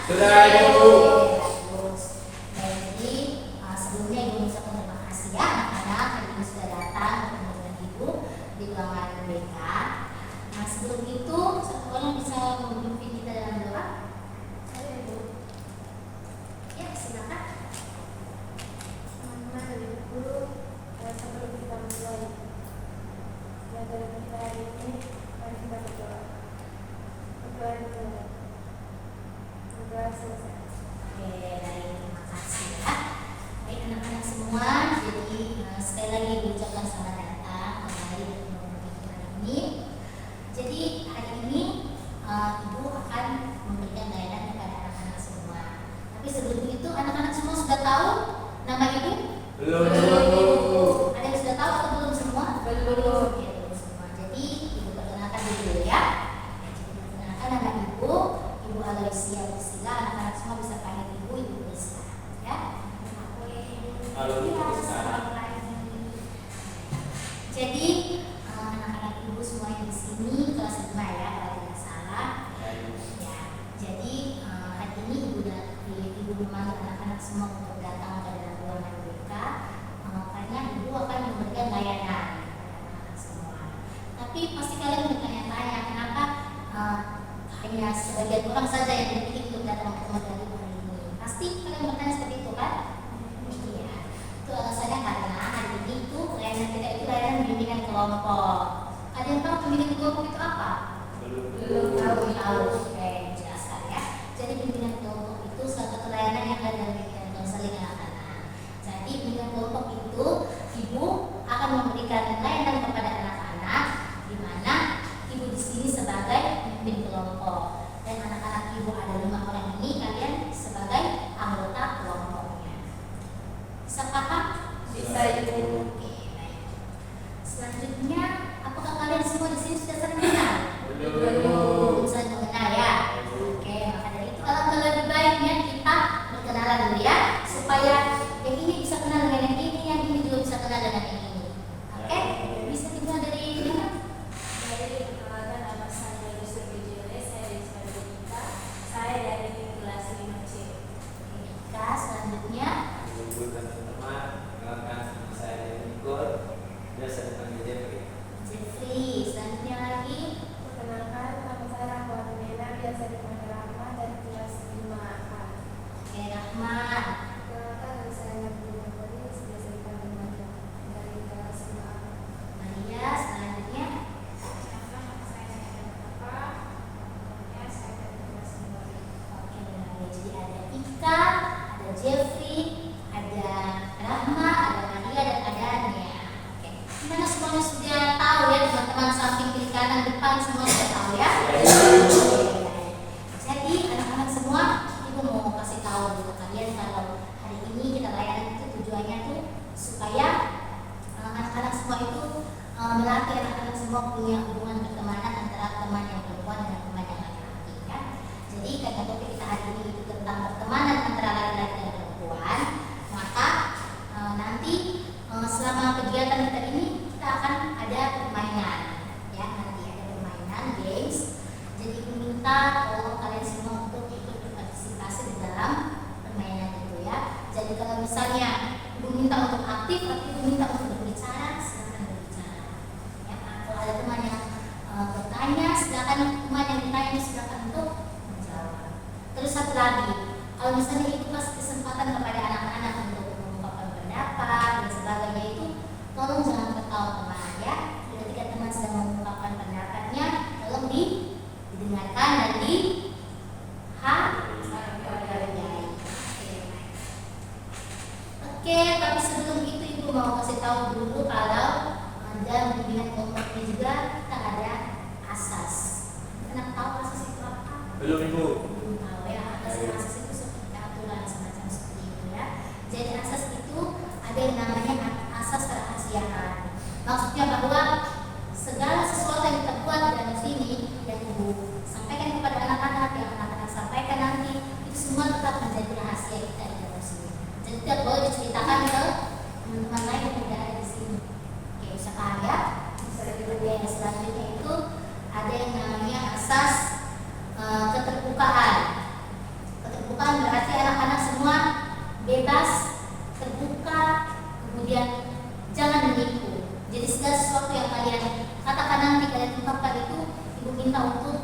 Sudah Ibu. Bagus. Jadi sebelumnya Ibu mengucapkan terima kasih ya anak-anak yang Ibu sudah datang bertemu dengan Ibu di ruangan BK. Nah sebelum itu satu orang bisa memimpin kita dalam doa. Ayo Ibu. Ya silakan. Teman-teman dan Ibu Guru, sebelum kita mulai pelajaran kita hari ini, mari kita berdoa. Berdoa dulu. Berdoa selesai. Oke, baik, terima kasih ya. Baik anak-anak semua, jadi sekali lagi Ibu ucapkan selamat datang kembali di pembimbingan hari ini. Jadi hari ini Ibu akan memberikan layanan kepada anak-anak semua. Tapi sebelum itu anak-anak semua sudah tahu nama Ibu? Belum. Ada yang sudah tahu atau belum semua? Belum. Oke, belum semua. Jadi Ibu perkenalkan dulu ya. Jadi perkenalkan nama Ibu Aloysia Priscilla. Anak-anak semua bisa panggil Ibu Priscilla ya. Halo Bu Priscilla. Jadi anak-anak Ibu semua yang di sini kelas 5 ya kalau tidak salah. Ya, jadi hari ini Ibu memanggil anak-anak semua untuk datang ke dalam ruangan BK karena Ibu akan memberikan layanan kepada anak-anak semua. Tapi pasti kalian bertanya-tanya kenapa hanya sebagian orang saja yang dipilih untuk datang ke modal Ibu hari ini. Pasti kalian bertanya seperti itu kan? Iya. Itu alasannya karena hari ini itu layanan kita itu layanan bimbingan kelompok. Ada yang tahu bimbingan kelompok itu apa? Belum tahu. Oke, jelaskan ya. Jadi bimbingan kelompok itu salah satu layanan yang ada dalam bimbingan konseling anak-anak. Jadi bimbingan kelompok itu Ibu akan memberikan layanan kepada anak-anak di mana Ibu di sini sebagai pemimpin kelompok dan anak-anak Ibu ada 5 orang ini kalian sebagai anggota kelompoknya. Bisa paham? Bisa Ibu. Oke, baik. Selanjutnya, apakah kalian semua di sini sudah saling kenal? Belum saling mengenal ya. Oke, maka dari itu alangkah lebih baiknya kita berkenalan dulu ya, supaya yang ini bisa kenal dengan yang ini juga bisa kenal dengan yang ini. Oke, bisa dimulai dari mana? Dari perkenalkan nama saya Yusuf Bijile, saya dari Sekolah. Saya dari kelas 5C. Oke, Kak, selanjutnya. Ibu dan teman-teman, perkenalkan nama saya Nicole. Biasa dipanggil Jeffrey. Jeffrey, selanjutnya lagi. Perkenalkan nama saya Rahma Mena, biasa dipanggil Rahma dari kelas 5A. Oke, Rahman. Perkenalkan nama saya Nabil Polis, biasa dipanggil Maria dari kelas 5A. Maria, selanjutnya. Oke, Maria. Jadi ada Ika, ada Jeffrey, ada Rahma, ada Maria, dan ada Nia. Oke, gimana semuanya sudah tahu ya teman-teman, samping kiri kanan depan semua sudah tahu ya? Jadi anak-anak semua, Ibu mau kasih tahu ke kalian kalau hari ini kita layanan itu tujuannya tuh supaya anak-anak semua itu melatih anak-anak semua punya hubungan pertemanan antara teman yang perempuan dengan teman yang laki-laki ya. Jadi karena topik kita hari ini itu tentang pertemanan antara laki-laki dan perempuan, maka nanti selama kegiatan kita ini kita akan ada permainan ya, nanti ada permainan games. Jadi Ibu minta tolong kalian semua untuk ikut berpartisipasi di dalam permainan itu ya. Jadi kalau misalnya Ibu minta untuk aktif, tapi Ibu minta untuk berbicara, silakan berbicara. Ya, kalau ada teman yang bertanya, silakan teman yang ditanya silakan untuk menjawab. Terus satu lagi, kalau misalnya Ibu kasih kesempatan kepada anak-anak untuk mengungkapkan pendapat dan sebagainya itu, tolong jangan ketawa teman ya. Ketika teman sedang mengungkapkan pendapatnya, tolong didengarkan dan dihargai. Oke, tapi sebelum itu Ibu mau kasih tahu dulu kalau dalam bimbingan kelompok ini juga kita ada asas. Pernah tahu asas itu apa? Belum Ibu. Belum tahu ya. Asas itu seperti aturan semacam seperti itu ya. Jadi asas itu ada yang namanya asas kerahasiaan. Maksudnya bahwa segala sesuatu yang kita buat dalam sini dan Ibu sampaikan kepada anak-anak, yang anak-anak sampaikan nanti itu semua tetap menjadi rahasia kita di dalam sini. Jadi tidak boleh diceritakan ke teman-teman lain yang tidak ada di sini. Oke, bisa paham ya? Oke, selanjutnya itu ada yang namanya asas keterbukaan. diminta untuk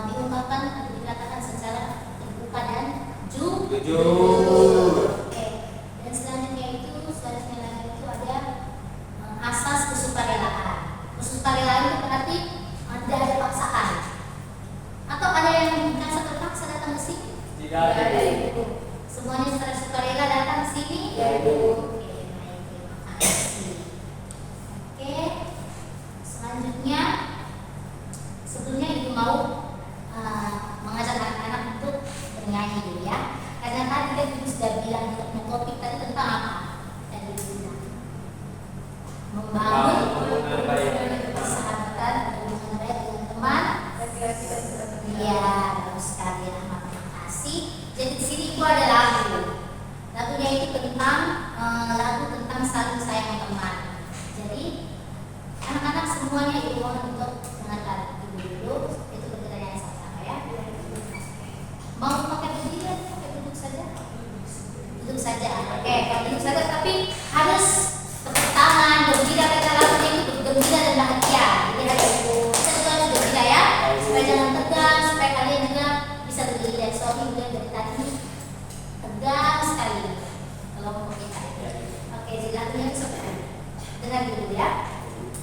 diungkapkan atau dikatakan secara terbuka dan Jujur. Oke. Dan selanjutnya lagi itu ada asas kesukarelaan. Kesukarelaan itu berarti tidak ada paksaan. Atau ada yang merasa terpaksa datang ke sini? Tidak ada. Semuanya secara sukarela datang ke sini? Ya, Ibu. Oke, baik, terima kasih. Oke, selanjutnya sebelumnya Ibu mau mengajak anak-anak untuk bernyanyi dulu ya. Karena tadi kan Ibu sudah bilang topik tadi tentang apa? Tadi Ibu bilang membangun persahabatan atau hubungan baik dengan teman. Iya, bagus sekali, Rahmat. Terima kasih. Jadi di sini Ibu ada lagu. Lagunya itu tentang lagu tentang saling sayang teman. Jadi anak-anak semuanya Ibu mohon untuk dengarkan Ibu dulu. Itu pertanyaan sama-sama ya. Mau pakai berdiri atau pakai duduk saja? Duduk saja. Oke, kalau duduk saja tapi harus tepuk tangan, gembira karena lagunya itu gembira dan bahagia. Jadi harus gembira ya. Supaya jangan tegang, supaya kalian juga bisa berdiri dan suami juga dari tadi tegang sekali kalau mau kita. Oke, jadi lagunya itu seperti ini. Dengar dulu ya.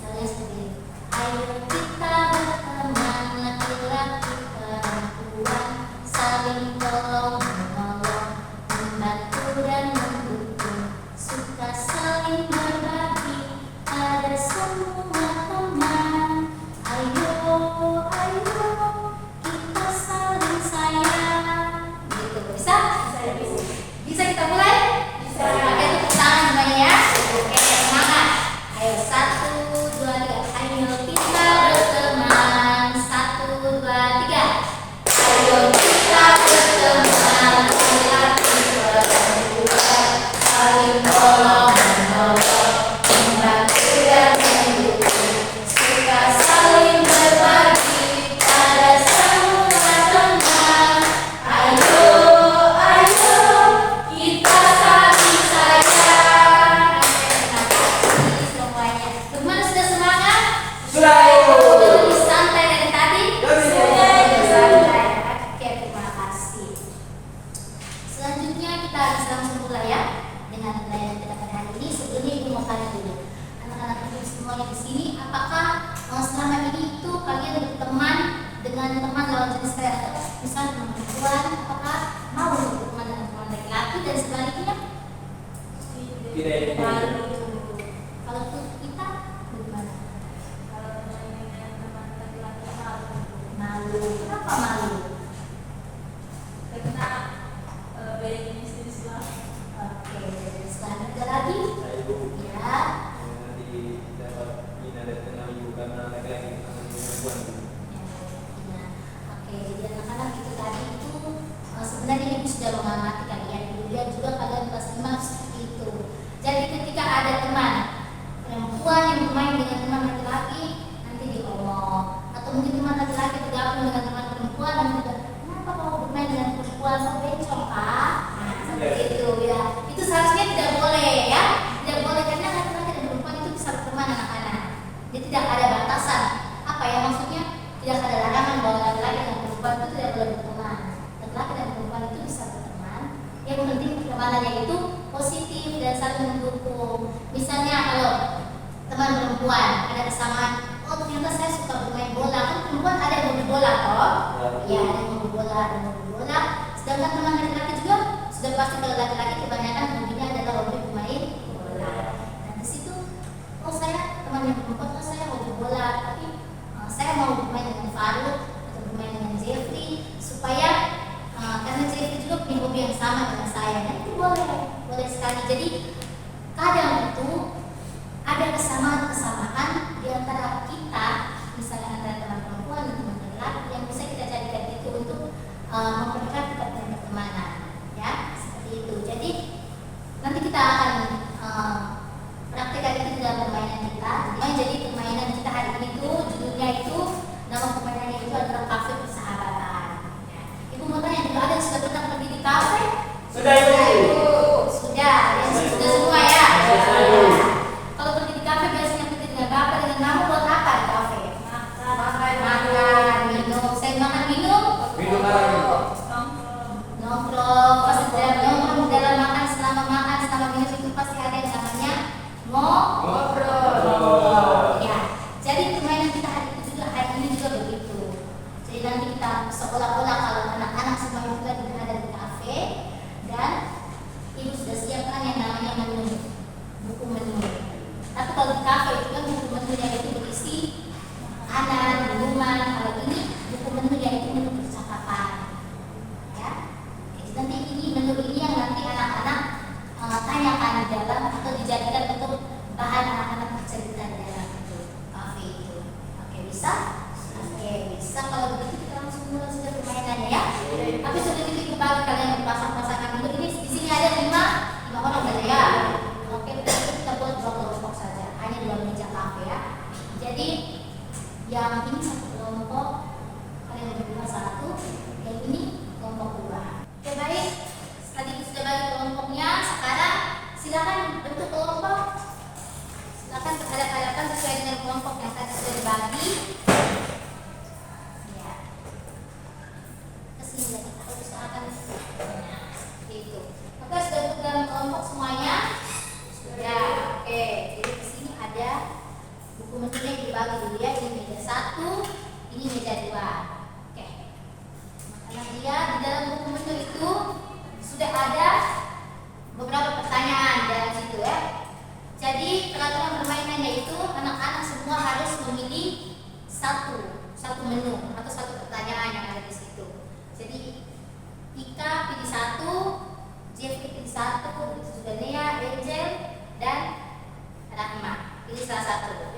Lagunya seperti ini. Ayo kita berteman, laki-laki perempuan, saling tolong menolong, membantu dan mendukung, suka saling berbagi pada semua teman. Ayo kita saling sayang. Gitu, bisa? Bisa kita mulai? Bisa. Pakai tepuk tangan semuanya ya. Oke, semangat. Ayo 1, 2, 3. Ayo kita berteman. 1, 2, 3. Ayo kita berteman, laki-laki perempuan, saling tolong menolong, membantu dan mendukung, suka saling berbagi pada semua teman. Ayo kita saling sayang. Terima kasih semuanya. Teman sudah semangat? Sudah, Ibu. Sudah lebih santai dari tadi? Sudah. Santai. Oke, terima kasih. Selanjutnya kita harus langsung mulai ya dengan layanan kita pada hari ini. Sebelumnya Ibu mau tanya dulu, anak-anak Ibu semuanya di sini, apakah selama ini itu kalian berteman dengan teman lawan jenis kalian atau misalnya teman perempuan, apakah mau berteman dengan teman laki-laki dan sebaliknya? Tidak, Ibu. Kalau tuh kita bagaimana? Malu. Kenapa malu? Oke, selanjutnya ada lagi. Saya, Ibu. Ya. Nanti dapat hina dan kenal Ibu karena laki-laki dengan perempuan. Ya, oke, jadi anak-anak itu tadi itu sebenarnya Ibu sudah mengamati kalian, Ibu lihat juga kalian kelas 5 seperti itu. Jadi ketika ada teman perempuan yang bermain dengan teman laki-laki, nanti diomong. Atau mungkin teman laki-laki tergabung dengan teman perempuan dan juga, kenapa kamu bermain dengan perempuan? Kok bencong, Kak? Nah, seperti itu ya. Itu seharusnya tidak boleh ya. Tidak boleh karena laki-laki dan perempuan itu bisa berteman anak-anak. Jadi tidak ada batasan. Apa ya maksudnya? Tidak ada larangan bahwa laki-laki dan perempuan itu tidak boleh berteman. Laki-laki dan perempuan itu bisa berteman. Yang penting pertemanannya itu positif dan saling mendukung. Misalnya kalau teman perempuan ada kesamaan, oh ternyata saya suka bermain bola. Kan perempuan ada yang hobi bola toh? Ya, ada yang hobi bola, ada yang hobi bola. Sedangkan teman laki-laki juga sudah pasti kalau laki-laki kebanyakan hobinya adalah hobi bermain bola. Nah di situ, oh saya teman yang perempuan, oh saya hobi bola, tapi saya mau bermain dengan Faruk atau bermain dengan Jeffrey supaya karena Jeffrey juga punya hobi yang sama dengan saya. Dan itu boleh sekali. Jadi kadang itu ada kesamaan di antara kita, misalnya antara teman perempuan dan teman laki-laki yang bisa kita jadikan itu untuk mempererat pertemanan, ya seperti itu. Jadi Jadi nanti kita seolah-olah kalau anak-anak semua itu kan ada di kafe dan ibu sudah siapkan yang namanya menu, buku menu. Tapi kalau di kafe itu kan buku menunya itu berisi makanan, minuman. Kalau ini buku menunya itu menu percakapan. Ya, jadi nanti ini menu ini yang nanti anak-anak tanyakan di dalam atau dijadikan untuk bahan anak-anak bercerita di dalam itu kafe itu. Oke, bisa? Oke, bisa. Kalau begitu kita langsung mulai sudah permainannya ya. Tapi sudah itu bagi kalian berpasang-pasangan dulu. Ini di sini ada 5 orang saja ya. Oke, berarti kita buat 2 kelompok saja. Hanya 2 meja kafe ya. Jadi yang ini 1 kelompok, kalian berdua 1. Yang ini kelompok 2. Oke, baik. Tadi sudah bagi kelompoknya. Sekarang silakan bentuk kelompok. Silakan berhadapan sesuai dengan kelompok yang tadi sudah dibagi. Ya. Kesini lagi. Kita usahakan itu. Oke, sudah bentuk dalam kelompok semuanya. Sudah. Oke. Jadi kesini ada buku menunya yang dibagi dulu ya. Ini meja 1, ini meja 2. Oke. Makanan dia di dalam buku menu itu sudah ada beberapa pertanyaan dalam situ ya. Jadi peraturan permainannya itu anak-anak semua harus memilih satu menu atau 1 pertanyaan yang ada di situ. Jadi Ika pilih 1, Jeff pilih 1, itu juga Nea, Angel dan Rahma. Pilih salah satu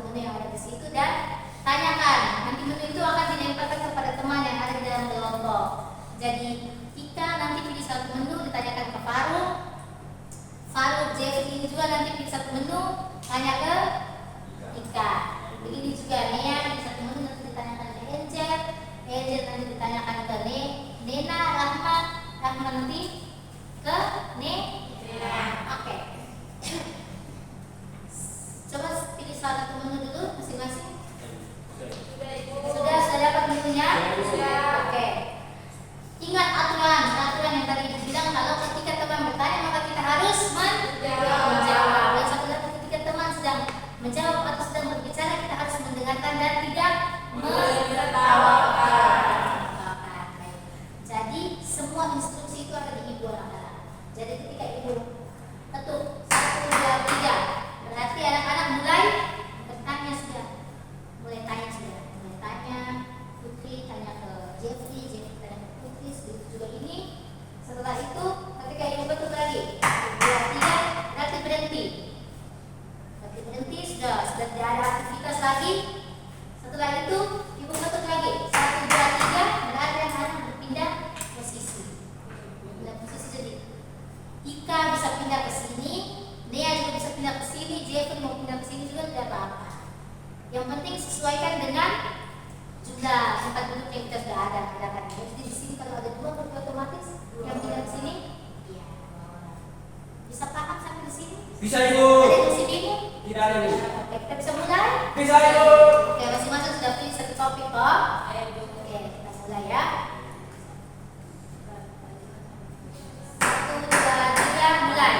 menu yang ada di situ dan tanyakan. Nanti menu itu akan dilemparkan kepada teman yang ada di dalam kelompok. Jadi Ika nanti pilih 1 menu, ditanyakan ke Faruk, Jeff ini juga nanti pilih 1 menu, tanya ke Ika. Begini juga Nea pilih 1 menu, nanti ditanyakan ke Angel nanti ditanyakan ke Nena, Rahma nanti ke Nena. Oke. Coba pilih salah 1 menu dulu masing-masing. Sudah dapat menunya? Sudah. Oke. Ingat aturan yang tadi dibilang, kalau ketika teman bertanya maka kita harus menjawab. Dan satu lagi, ketika teman sedang menjawab atau sedang berbicara, kita harus mendengarkan dan tidak menertawakan. Jadi semua instruksi itu ada di ibu anak-anak. Jadi ketika ibu ketuk 1, 2, 3, berarti anak-anak mulai bertanya sudah. Mulai tanya Putri tanya ke Jeffrey tanya ke Putri, begitu juga ini. Setelah itu ketika ibu ketuk lagi 1, 2, 3, berarti berhenti. Sudah tidak ada aktivitas lagi. Setelah itu ibu ketuk lagi 1, 2, 3, berarti anak-anak berpindah posisi. Jadi Ika bisa pindah ke sini, Nea juga bisa pindah ke sini, Jeffrey mau pindah ke sini juga tidak apa-apa. Yang penting sesuaikan dengan jumlah tempat duduk yang kita sudah ada. Jadi di sini kalau ada 2 berarti otomatis yang pindah ke sini. Iya. Bisa paham sampai di sini? Bisa Ibu. Ada yang masih bingung? Tidak ada Ibu. Oke, kita bisa mulai? Bisa Ibu. Oke, masing-masing sudah pilih 1 topik kok. Oke, kita mulai ya. 1, 2, 3, mulai.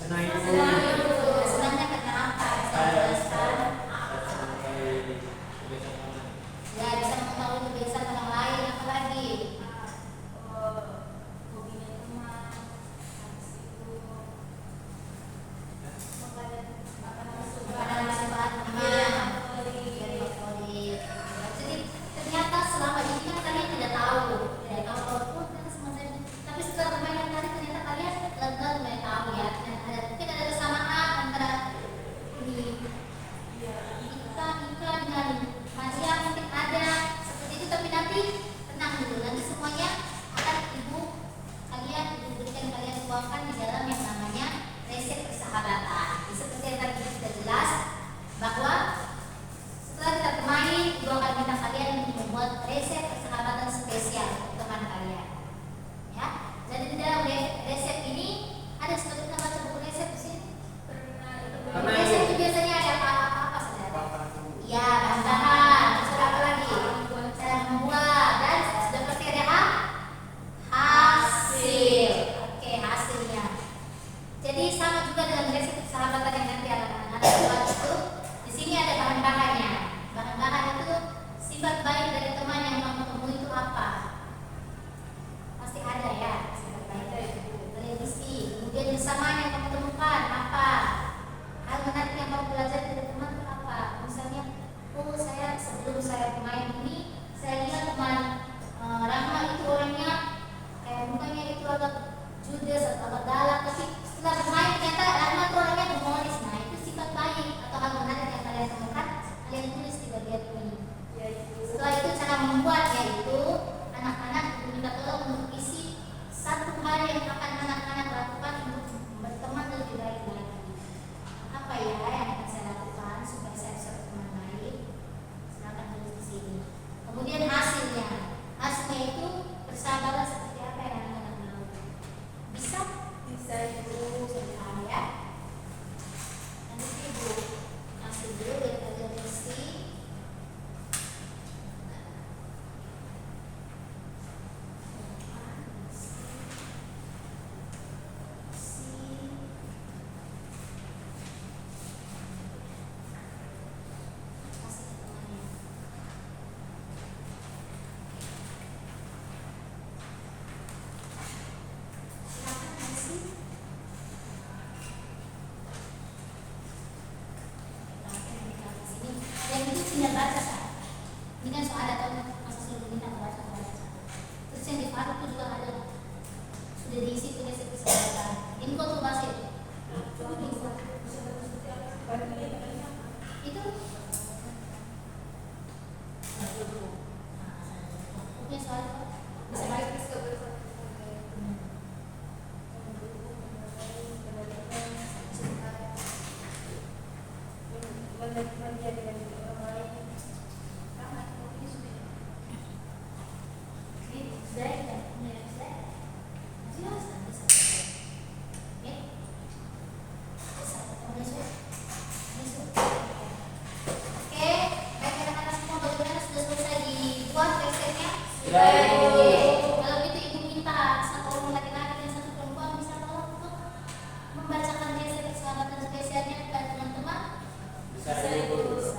Senang itu. Senangnya karena apa? Bisa menjelaskan. Sampai kebiasaan orang. Ya, bisa mengetahui kebiasaan orang lain, apalagi hobinya teman, habis itu makanan kesukaan teman, dari favorit. Jadi ternyata selama ini kan kalian tidak tahu, oh ternyata semua saya. Tapi setelah bermain tadi ternyata kalian lega mulai tahu ya. Dan mungkin ada kesamaan antara ini Ika dengan Maria, mungkin ada seperti itu, tapi nanti tenang dulu, nanti semuanya akan ibu berikan kalian tuangkan di dalam yang namanya resep persahabatan. Jadi seperti yang tadi sudah jelas bahwa setelah kita bermain, ibu akan minta kalian untuk membuat resep persahabatan spesial untuk teman kalian. Ya, jadi di dalam resep ini ada seperti kita baca buku resep di sini. Karena Resep itu biasanya ada apa saudara? Ya, bahan-bahan, terus ada apa lagi? Cara membuat, dan sudah pasti ada hasil. Oke, hasilnya. Jadi sama juga dengan resep persahabatan yang nanti anak-anak buat itu. Di sini ada bahan-bahannya. Bahan-bahan itu sifat baik dari teman yang kamu temui itu apa? Pasti ada ya, sifat baik. Televisi. Kemudian bersamaan yang kamu temukan apa? Hal menarik yang kamu belajar dari teman itu apa? Misalnya, oh saya sebelum saya bermain ini, saya lihat teman Rahma itu orangnya kayak mukanya itu agak judes atau agak galak, tapi setelah bermain ternyata Rahma itu orangnya humoris. Nah itu sifat baik atau hal menarik yang kalian temukan, kalian tulis di bagian ini. Setelah itu cara membuatnya itu anak-anak diminta tolong untuk isi satu hal yang akan anak-anak lakukan untuk berteman lebih baik lagi. Apa ya yang akan saya lakukan supaya saya bisa berteman baik? Silakan tulis di sini. Kemudian hasilnya itu persahabatan seperti apa yang anak-anak mau? Bisa ibu sebentar ya. Nanti ibu kasih dulu biar kalian isi. Dan itu tidak baca kan? Ini kan soal atau masa suruh minta baca. Terus yang di paru itu juga ada, sudah diisi tulis persahabatan. Ini kok tuh masih itu punya soal bisa baik. Kalau gitu ibu minta satu orang laki-laki dan satu perempuan bisa tolong untuk membacakan resep persahabatan spesialnya kepada teman-teman. Bisa ibu. Bisa.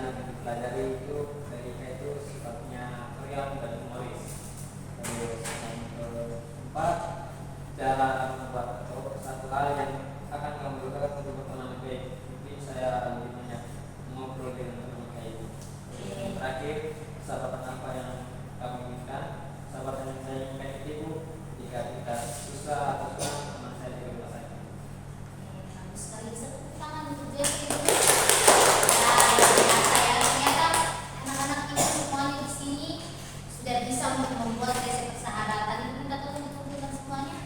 yang dipelajari itu TIK itu sifatnya krian dan humoris. Terus yang keempat, cara membuat satu hal yang akan mengabulkan untuk berteman baik. Mungkin saya lebih banyak ngobrol dengan teman kayak itu. Yang terakhir, sahabatan apa yang kamu inginkan? Sahabatan yang saya inginkan itu jika kita susah atau senang, teman saya juga merasakan. Bagus sekali, bisa tepuk tangan untuk Jeffrey. Ternyata anak-anak kita semuanya di sini sudah bisa untuk membuat resep persahabatan. Itu minta tolong dikumpulkan semuanya.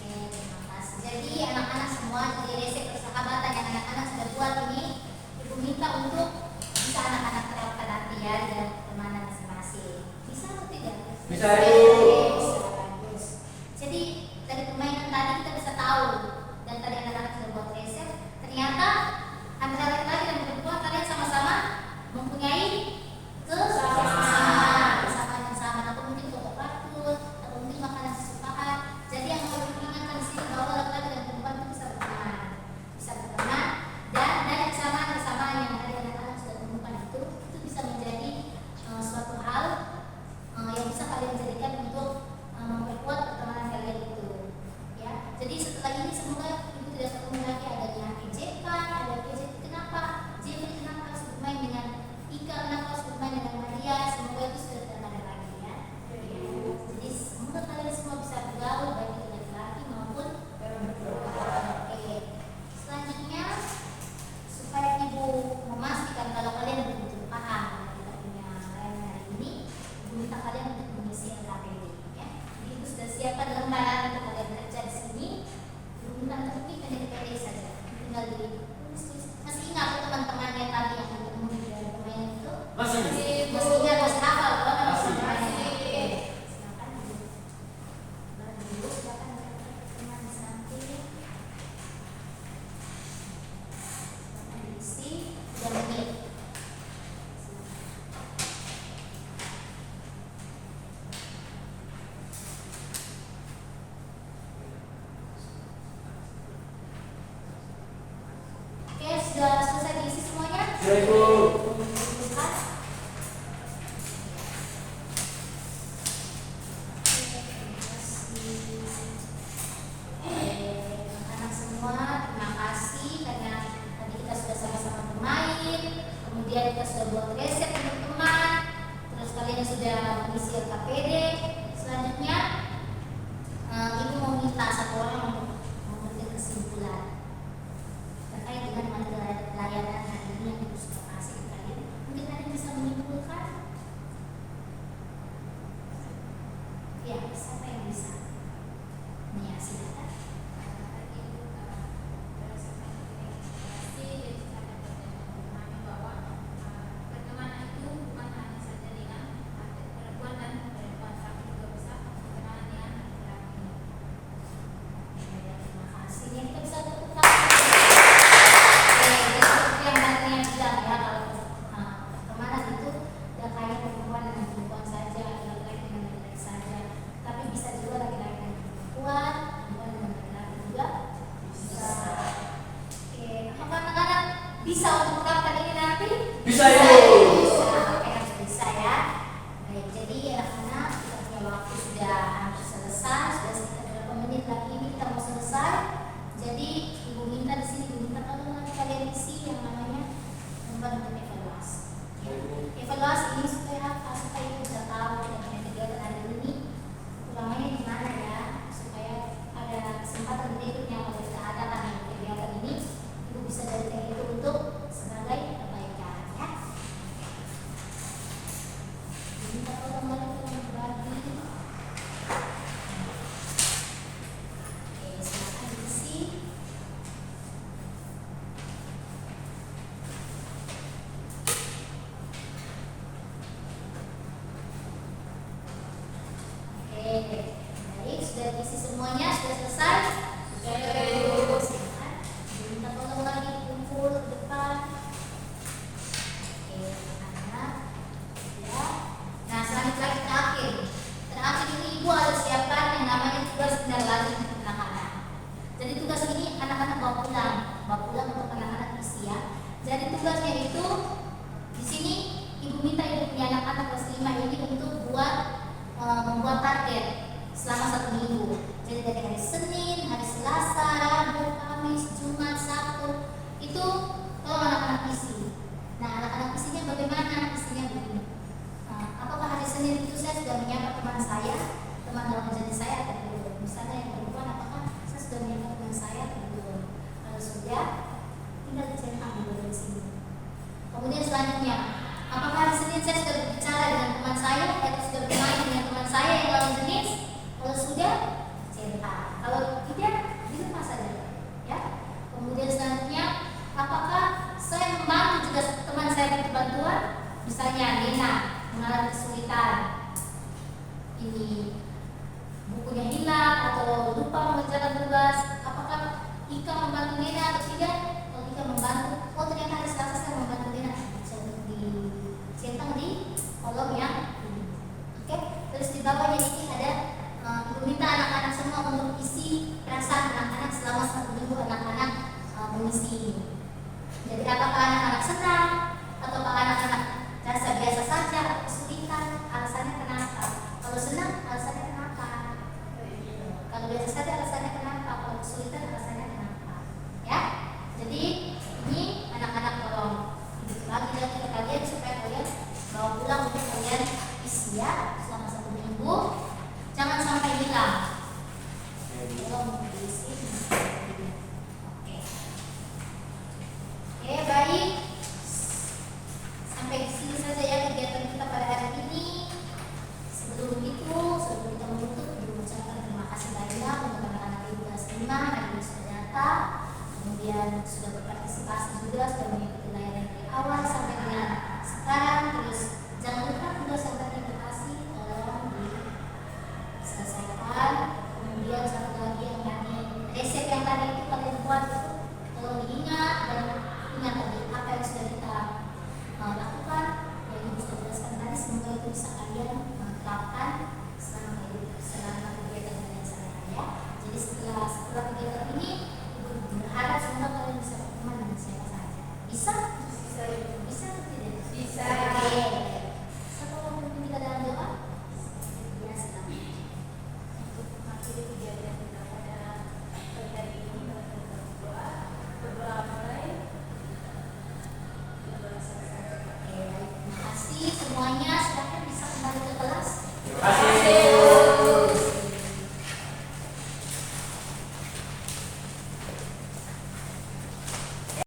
Terima kasih. Jadi anak-anak semua, jadi resep persahabatan yang anak-anak sudah buat ini, Ibu minta untuk bisa anak-anak terapkan nanti ya di dalam pertemanan masing-masing. Bisa atau tidak? Bisa, Ibu. Bisa, bagus. Jadi dari permainan tadi kita bisa tahu, dan tadi anak-anak sudah buat resep, ternyata antara laki-laki dan perempuan kalian sama-sama mempunyai kesamaan yang sama, atau mungkin pokok patut, atau mungkin makanan kesukaan. Jadi yang harus diingatkan di sini bahwa laki-laki dan perempuan itu bisa berteman, dan dari kesamaan yang tadi anak-anak sudah temukan itu bisa menjadi suatu hal yang bisa kalian jadikan untuk memperkuat pertemanan kalian itu. Ya, jadi setelah ini semoga ibu tidak ketemu lagi adanya ejekan, ada ejek. Kenapa? Jeffrey kenapa harus bermain dengan Ika? Kenapa harus bermain dengan Maria? Semoga itu sudah tidak ada lagi ya. Jadi semoga kalian semua bisa bergaul baik itu laki-laki maupun perempuan. Oke. Selanjutnya supaya ibu memastikan kalau kalian betul-betul paham dengan layanan hari ini, ibu minta kalian untuk mengisi LKPD ya. Jadi ibu sudah siapkan lembaran untuk kalian kerja di sini. Ibu minta untuk bikin LKPD saja. Tinggal di masih ingat teman-temannya tadi yang ketemu di dalam permainan itu? Masih ingat, masih hafal kalau Masih. silakan ibu. Ibu silakan teman di samping. Silakan diisi 3 menit. Oke, sudah selesai diisi semuanya? Sudah, Ibu. Anak semua, terima kasih karena tadi kita sudah sama-sama bermain, kemudian kita sudah buat resep untuk teman, terus kalian sudah mengisi LKPD. Selanjutnya, ibu mau minta satu orang untuk memberikan kesimpulan terkait dengan materi layanan hari ini yang ibu sudah kasih ke kalian. Mungkin kalian bisa menyimpulkan? Ya, siapa yang bisa? Nia, silakan. Terima kasih. Nia, kita bisa tepuk tangan. Oke, jadi seperti yang Mbak Nia bilang ya, kalau pertemanan itu tidak kayak perempuan dengan perempuan saja, laki-laki dengan laki-laki saja, tapi bisa juga laki-laki dengan perempuan dengan laki-laki juga bisa. Oke, apakah anak-anak bisa untuk menerapkan ini nanti? Bisa, Ibu. Bisa. Oke, harus bisa ya. Baik, jadi anak-anak kita punya waktu sudah hampir selesai, sudah sekitar beberapa menit lagi ini kita mau selesai. Jadi ibu minta di sini, ibu minta kalau nanti kalian isi yang namanya lembar untuk evaluasi. Ya. Evaluasi ini supaya apa? Supaya ibu bisa tahu kita punya kegiatan hari ini ulangannya di mana ya, supaya ada kesempatan berikutnya kalau kita adakan kegiatan ini, ibu bisa jadikan itu untuk sebagai kebaikan ya. di sini. Kemudian selanjutnya, apakah hari Senin saya sudah berbicara dengan teman saya atau sudah bermain dengan teman saya yang lawan jenis? Kalau sudah, cetak. Kalau tidak, di rumah saja. Ya. Kemudian selanjutnya, apakah saya membantu juga teman saya butuh bantuan? Misalnya Nena mengalami kesulitan, ini bukunya hilang atau lupa mengerjakan tugas, apakah Ika membantu Nena atau tidak? Kalau Ika membantu, oh ternyata hari Selasa saya membantu Nena, bisa dicentang di kolom yang ini. Oke, terus di bawahnya ini ada ibu minta anak-anak semua untuk isi perasaan anak-anak selama 1 minggu anak-anak mengisi ini. Jadi apakah anak-anak senang atau anak-anak rasa biasa saja atau kesulitan, alasannya kenapa? Kalau senang, alasannya kenapa? Kalau biasa saja, alasannya kenapa? Kalau kesulitan, alasannya kenapa? Ya, jadi ini anak-anak tolong bagi lagi ke kalian supaya kalian bawa pulang untuk kalian isi ya selama 1 minggu. Jangan sampai hilang. Tolong diisi. Oke, baik. Sampai di sini saja ya kegiatan kita pada hari ini. Sebelum kita menutup, mengucapkan terima kasih banyak untuk anak-anak ibu kelas 5 yang sudah datang, kemudian sudah berpartisipasi juga, sudah mengikuti layanan dari awal sampai dengan sekarang. Terus